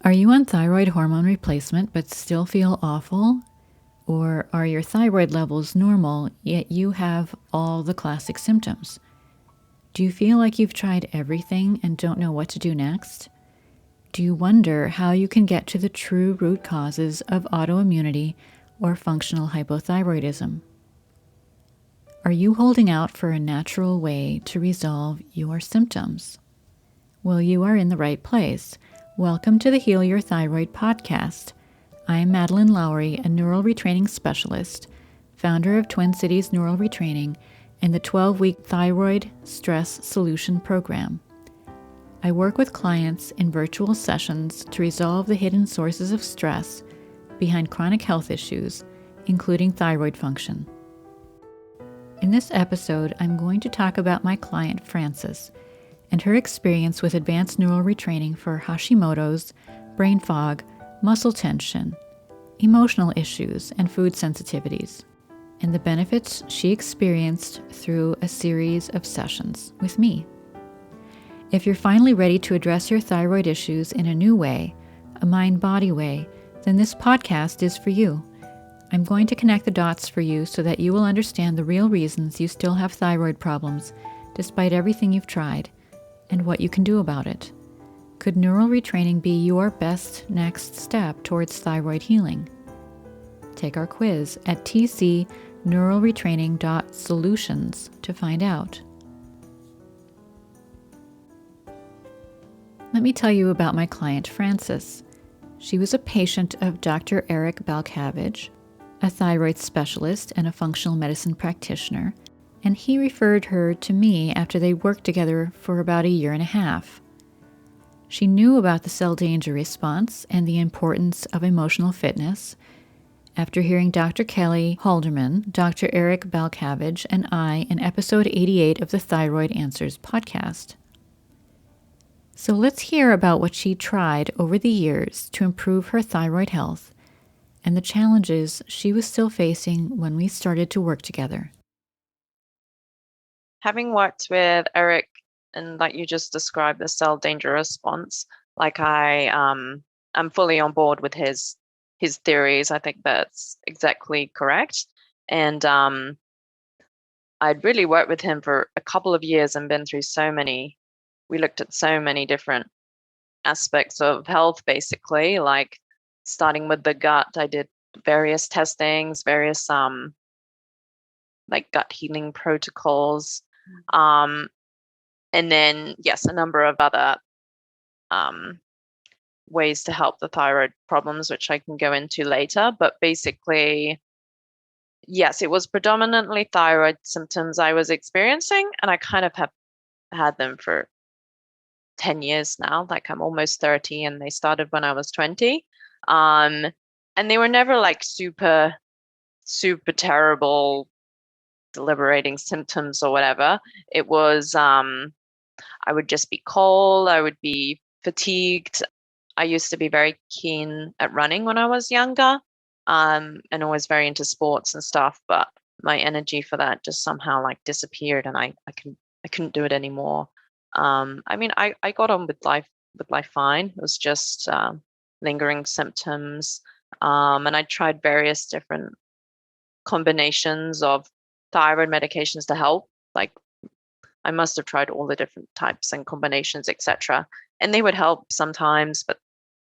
Are you on thyroid hormone replacement but still feel awful? Or are your thyroid levels normal, yet you have all the classic symptoms? Do you feel like you've tried everything and don't know what to do next? Do you wonder how you can get to the true root causes of autoimmunity or functional hypothyroidism? Are you holding out for a natural way to resolve your symptoms? Well, you are in the right place. Welcome to the Heal Your Thyroid podcast. I am Madeleine Lowry, a neural retraining specialist, founder of Twin Cities Neural Retraining and the 12-week Thyroid Stress Solution program. I work with clients in virtual sessions to resolve the hidden sources of stress behind chronic health issues, including thyroid function. In this episode, I'm going to talk about my client Frances and her experience with advanced neural retraining for Hashimoto's, brain fog, muscle tension, emotional issues, and food sensitivities, and the benefits she experienced through a series of sessions with me. If you're finally ready to address your thyroid issues in a new way, a mind-body way, then this podcast is for you. I'm going to connect the dots for you so that you will understand the real reasons you still have thyroid problems, despite everything you've tried, and what you can do about it. Could neural retraining be your best next step towards thyroid healing? Take our quiz at tcneuralretraining.solutions to find out. Let me tell you about my client Frances. She was a patient of Dr. Eric Balcavage, a thyroid specialist and a functional medicine practitioner, and he referred her to me after they worked together for about a year and a half. She knew about the cell danger response and the importance of emotional fitness after hearing Dr. Kelly Halderman, Dr. Eric Balcavage, and I in episode 88 of the Thyroid Answers podcast. So let's hear about what she tried over the years to improve her thyroid health and the challenges she was still facing when we started to work together. Having worked with Eric and like you just described the cell danger response, like I'm fully on board with his theories. I think that's exactly correct. And I'd really worked with him for a couple of years and been through we looked at so many different aspects of health, basically, like starting with the gut. I did various testings, various like gut healing protocols. And then, yes, a number of other ways to help the thyroid problems, which I can go into later. But basically, yes, it was predominantly thyroid symptoms I was experiencing, and I kind of have had them for 10 years now. Like I'm almost 30, and they started when I was 20. And they were never like super, super terrible, deliberating symptoms or whatever. It was I would just be cold, I would be fatigued. I used to be very keen at running when I was younger, and always very into sports and stuff, but my energy for that just somehow like disappeared, and I couldn't do it anymore. I mean, I got on with life fine. It was just lingering symptoms, and I tried various different combinations of thyroid medications to help. Like I must have tried all the different types and combinations, etc. And they would help sometimes, but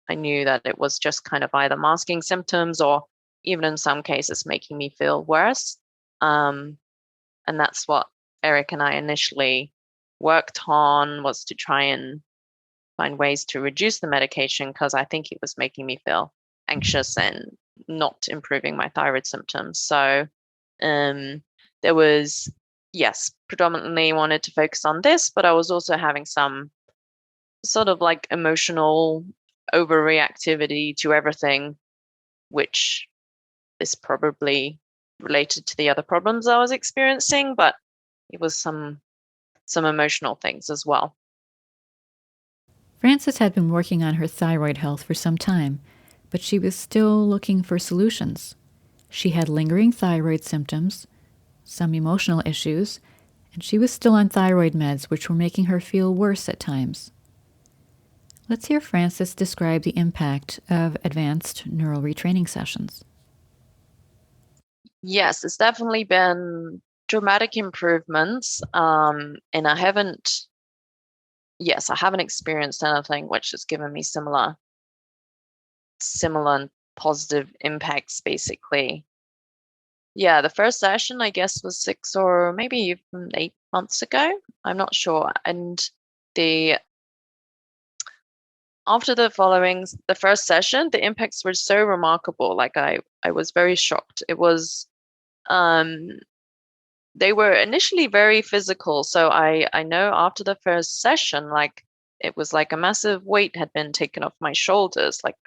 I knew that it was just kind of either masking symptoms or even in some cases making me feel worse. And that's what Eric and I initially worked on, was to try and find ways to reduce the medication, because I think it was making me feel anxious and not improving my thyroid symptoms. So there was, yes, predominantly wanted to focus on this, but I was also having some sort of like emotional overreactivity to everything, which is probably related to the other problems I was experiencing, but it was some emotional things as well. Frances had been working on her thyroid health for some time, but she was still looking for solutions. She had lingering thyroid symptoms, some emotional issues, and she was still on thyroid meds, which were making her feel worse at times. Let's hear Frances describe the impact of advanced neural retraining sessions. Yes, it's definitely been dramatic improvements. And I haven't experienced anything which has given me similar and positive impacts, basically. Yeah, the first session, I guess, was 6 or maybe even 8 months ago. I'm not sure. And the after the first session, the impacts were so remarkable. Like I was very shocked. It was um they were initially very physical. So I know after the first session, like it was like a massive weight had been taken off my shoulders. Like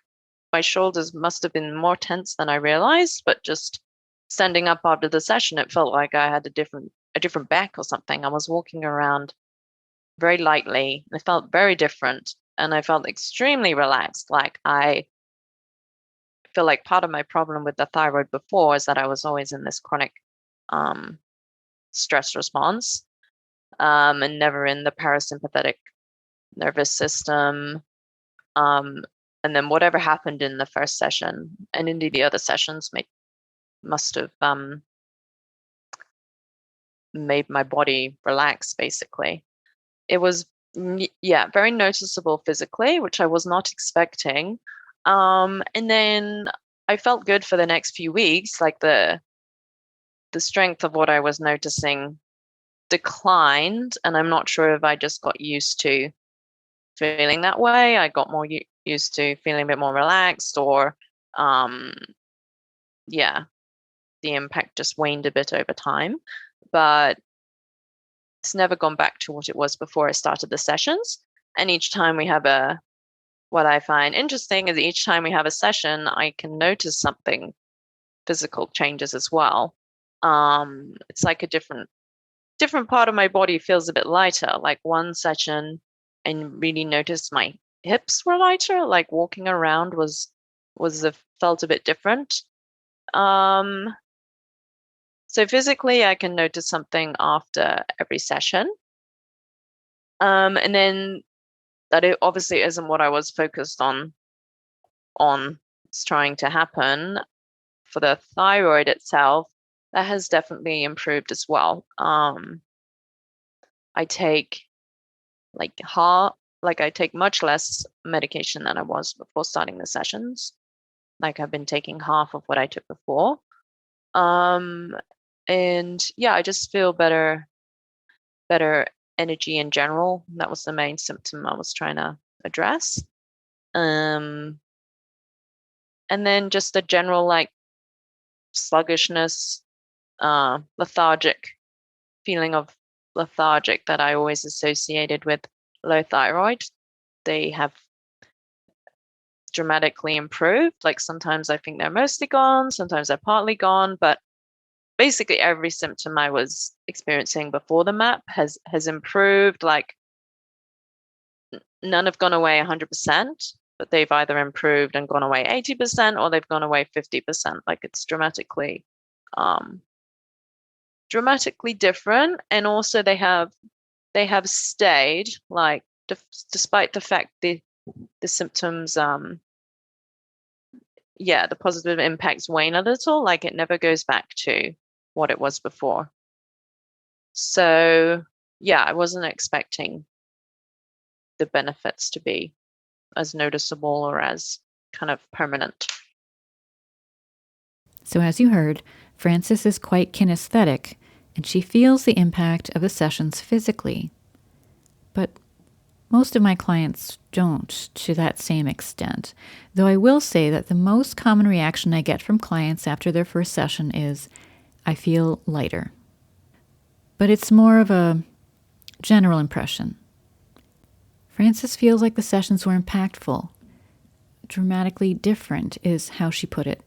my shoulders must have been more tense than I realized, but just standing up after the session, it felt like I had a different back or something. I was walking around very lightly. I felt very different and I felt extremely relaxed. Like I feel like part of my problem with the thyroid before is that I was always in this chronic um, stress response and never in the parasympathetic nervous system. Um, and then whatever happened in the first session and indeed the other sessions must have made my body relax, basically. It was, very noticeable physically, which I was not expecting. And then I felt good for the next few weeks, like the strength of what I was noticing declined, and I'm not sure if I just got used to feeling that way. I got more used to feeling a bit more relaxed, or um, yeah, the impact just waned a bit over time. But it's never gone back to what it was before I started the sessions. And each time we have what I find interesting is each time we have a session, I can notice something physical changes as well. It's like a different part of my body feels a bit lighter. Like one session, and really noticed my hips were lighter. Like walking around felt a bit different. Um, so physically, I can notice something after every session. And then that it obviously isn't what I was focused on it's trying to happen for the thyroid itself. That has definitely improved as well. I take like I take much less medication than I was before starting the sessions. Like I've been taking half of what I took before. Um, and yeah, I just feel better energy in general. That was the main symptom I was trying to address. Um, and then just the general like sluggishness, lethargic feeling of lethargic that I always associated with low thyroid. They have dramatically improved. Like sometimes I think they're mostly gone, sometimes they're partly gone, but basically every symptom I was experiencing before the map has improved. Like none have gone away 100%, but they've either improved and gone away 80% or they've gone away 50%. Like it's um dramatically different. And also they have stayed, like despite the fact the symptoms the positive impacts wane a little, like it never goes back to what it was before. So yeah, I wasn't expecting the benefits to be as noticeable or as kind of permanent. So, as you heard, Frances is quite kinesthetic, and she feels the impact of the sessions physically. But most of my clients don't to that same extent, though I will say that the most common reaction I get from clients after their first session is, I feel lighter. But it's more of a general impression. Frances feels like the sessions were impactful. Dramatically different is how she put it,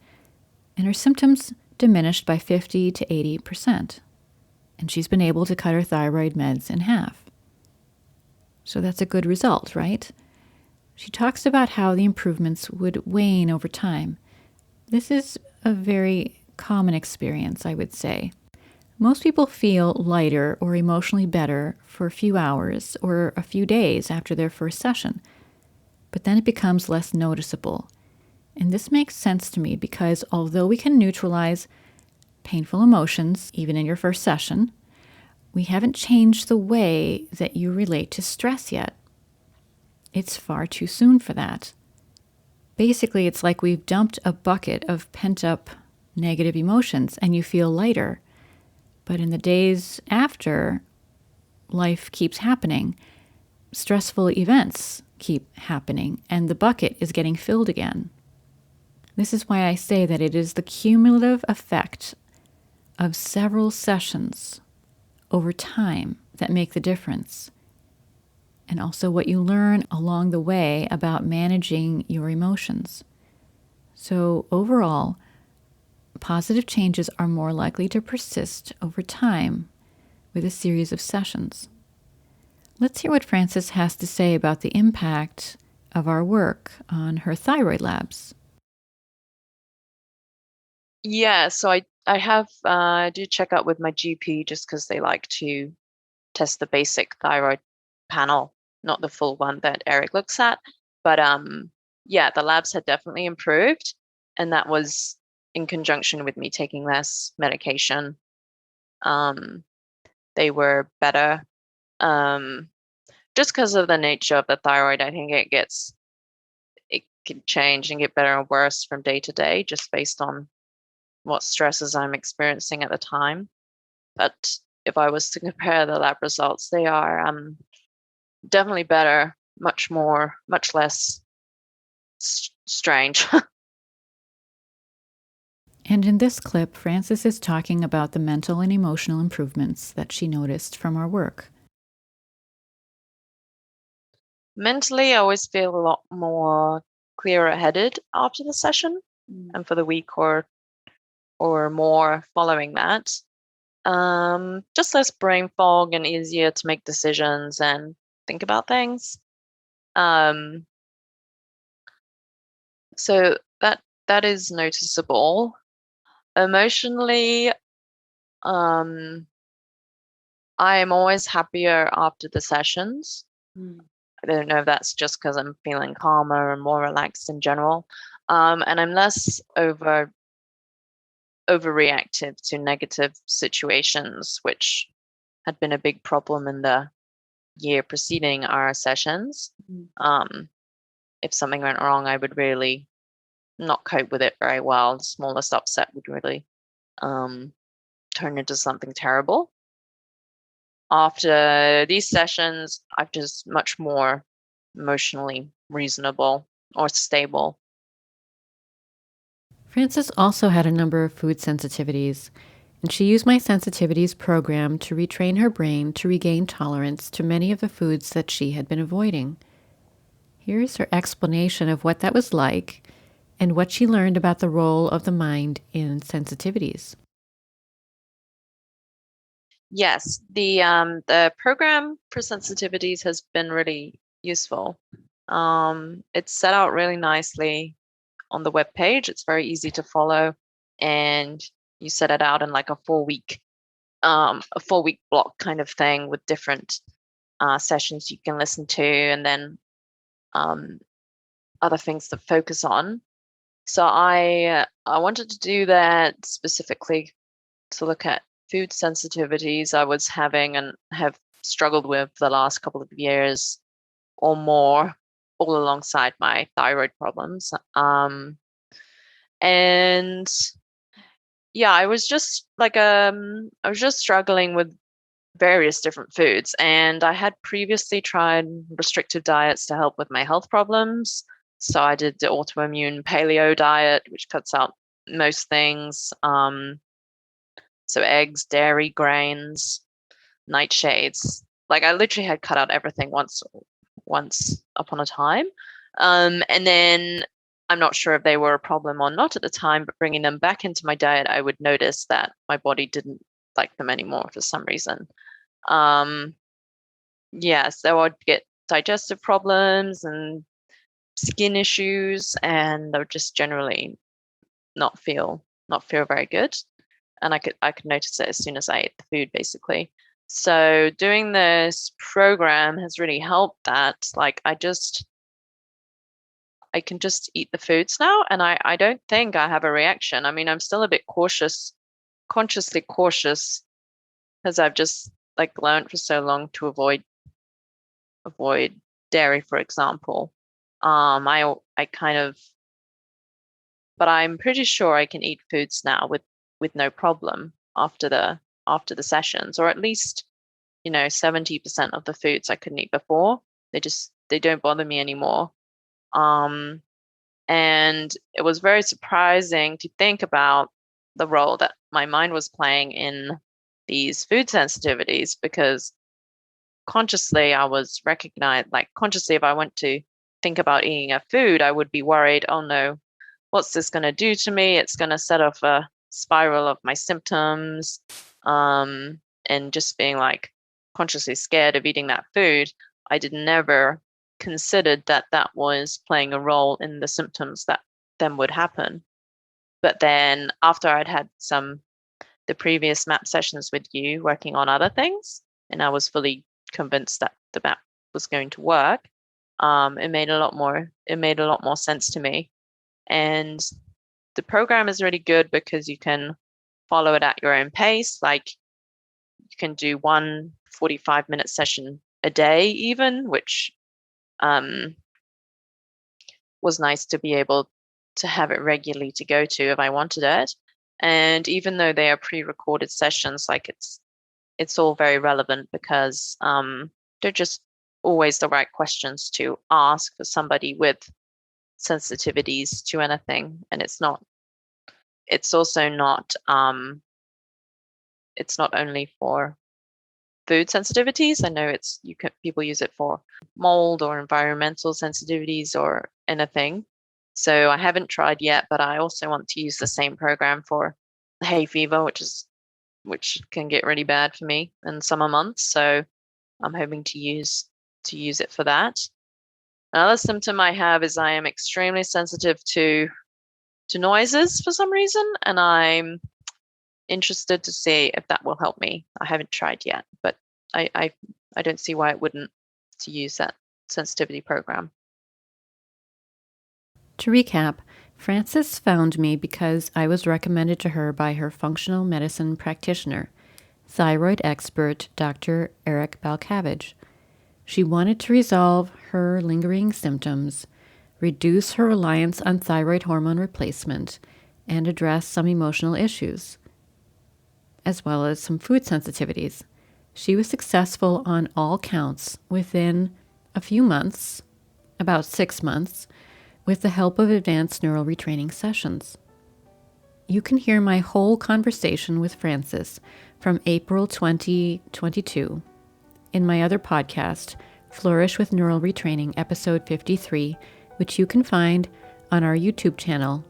and her symptoms diminished by 50 to 80%. And she's been able to cut her thyroid meds in half. So that's a good result, right? She talks about how the improvements would wane over time. This is a very common experience, I would say. Most people feel lighter or emotionally better for a few hours or a few days after their first session. but then it becomes less noticeable. And this makes sense to me because although we can neutralize painful emotions, even in your first session, we haven't changed the way that you relate to stress yet. It's far too soon for that. Basically, it's like we've dumped a bucket of pent-up negative emotions and you feel lighter. But in the days after, life keeps happening. Stressful events keep happening, and the bucket is getting filled again. This is why I say that it is the cumulative effect of several sessions over time that make the difference, and also what you learn along the way about managing your emotions. So overall, positive changes are more likely to persist over time with a series of sessions. Let's hear what Frances has to say about the impact of our work on her thyroid labs. Yeah, so I do check out with my GP just because they like to test the basic thyroid panel, not the full one that Eric looks at. But yeah, the labs had definitely improved, and that was in conjunction with me taking less medication. They were better. Just because of the nature of the thyroid, I think it can change and get better and worse from day to day, just based on what stresses I'm experiencing at the time. But if I was to compare the lab results, they are definitely better, much less strange. And in this clip, Frances is talking about the mental and emotional improvements that she noticed from our work. Mentally, I always feel a lot more clearer headed after the session and for the week or more following that. Just less brain fog and easier to make decisions and think about things. Um, so that is noticeable. Emotionally, um, I am always happier after the sessions. I don't know if that's just because I'm feeling calmer and more relaxed in general. And I'm less overreactive to negative situations, which had been a big problem in the year preceding our sessions. If something went wrong, I would really not cope with it very well. The smallest upset would really turn into something terrible. After these sessions, I'm just much more emotionally reasonable or stable. Frances also had a number of food sensitivities, and she used my sensitivities program to retrain her brain to regain tolerance to many of the foods that she had been avoiding. Here's her explanation of what that was like and what she learned about the role of the mind in sensitivities. Yes, the program for sensitivities has been really useful. It's set out really nicely on the web page. It's very easy to follow, and you set it out in like a 4-week block kind of thing with different sessions you can listen to, and then other things to focus on. So I wanted to do that specifically to look at food sensitivities I was having and have struggled with the last couple of years or more, all alongside my thyroid problems. And yeah, I was just struggling with various different foods, and I had previously tried restrictive diets to help with my health problems. So I did the autoimmune paleo diet, which cuts out most things. So eggs, dairy, grains, nightshades. Like I literally had cut out everything once upon a time. And then I'm not sure if they were a problem or not at the time, but bringing them back into my diet, I would notice that my body didn't like them anymore for some reason. Yeah, so I'd get digestive problems and skin issues, and I would just generally not feel very good. And I could notice it as soon as I ate the food, basically. So doing this program has really helped that. Like I can just eat the foods now, and I don't think I have a reaction. I mean, I'm still a bit cautious, consciously cautious, because I've just like learned for so long to avoid dairy, for example. I kind of, but I'm pretty sure I can eat foods now with no problem after the sessions, or at least 70% of the foods I couldn't eat before. They don't bother me anymore. Um, and it was very surprising to think about the role that my mind was playing in these food sensitivities, because consciously I was recognized, like consciously, if I went to think about eating a food, I would be worried, oh no, what's this going to do to me? It's going to set off a spiral of my symptoms. And just being like consciously scared of eating that food, I did never considered that that was playing a role in the symptoms that then would happen. But then after I'd had the previous map sessions with you working on other things, and I was fully convinced that the map was going to work, it made a lot more sense to me. And the program is really good because you can follow it at your own pace. Like you can do one 45-minute session a day even, which was nice to be able to have it regularly to go to if I wanted it. And even though they are pre-recorded sessions, like it's all very relevant because they're just always the right questions to ask for somebody with sensitivities to anything. And it's also not it's not only for food sensitivities. I know people use it for mold or environmental sensitivities or anything. So I haven't tried yet, but I also want to use the same program for hay fever, which can get really bad for me in summer months. So I'm hoping to use it for that. Another symptom I have is I am extremely sensitive to noises for some reason, and I'm interested to see if that will help me. I haven't tried yet, but I don't see why it wouldn't, to use that sensitivity program. To recap, Frances found me because I was recommended to her by her functional medicine practitioner, thyroid expert Dr. Eric Balcavage. She wanted to resolve her lingering symptoms, reduce her reliance on thyroid hormone replacement, and address some emotional issues, as well as some food sensitivities. She was successful on all counts within a few months, about 6 months, with the help of advanced neural retraining sessions. You can hear my whole conversation with Frances from April 2022 in my other podcast, Flourish with Neural Retraining, episode 53, which you can find on our YouTube channel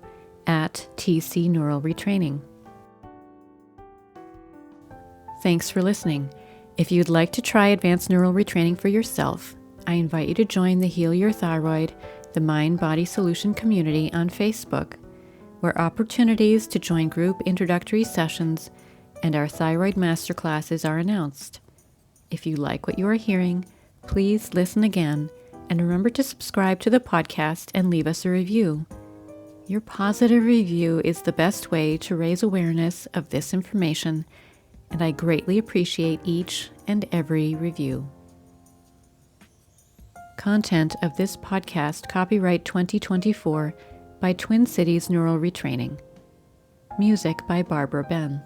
at TC Neural Retraining. Thanks for listening. If you'd like to try advanced neural retraining for yourself, I invite you to join the Heal Your Thyroid, the Mindbody Solution community on Facebook, where opportunities to join group introductory sessions and our thyroid masterclasses are announced. If you like what you are hearing, please listen again and remember to subscribe to the podcast and leave us a review. Your positive review is the best way to raise awareness of this information, and I greatly appreciate each and every review. Content of this podcast copyright 2024 by Twin Cities Neural Retraining. Music by Barbara Ben.